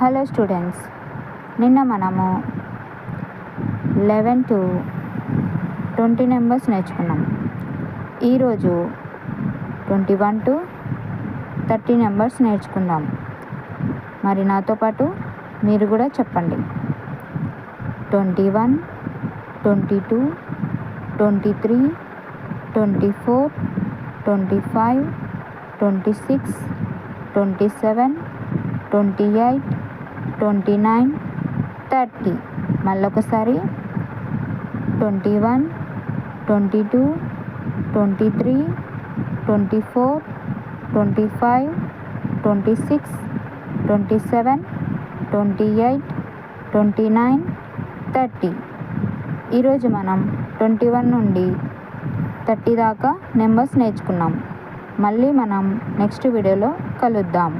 Hello students, నిన్న మనము 11 to 20 numbers నేర్చుకున్నాం. ఈరోజు 21 to 30 నెంబర్స్ నేర్చుకుందాం. మరి నాతో పాటు మీరు కూడా చెప్పండి. 21, 22, 23, 24, 25, 26, 27, 28, 29, 30. మళ్ళొకసారి 21, 22, 23, 24, 25, 26, 27, 28, 29, 30. ఈరోజు మనం 21 నుండి 30 దాకా నెంబర్స్ నేర్చుకున్నాం. మళ్ళీ మనం నెక్స్ట్ వీడియోలో కలుద్దాం.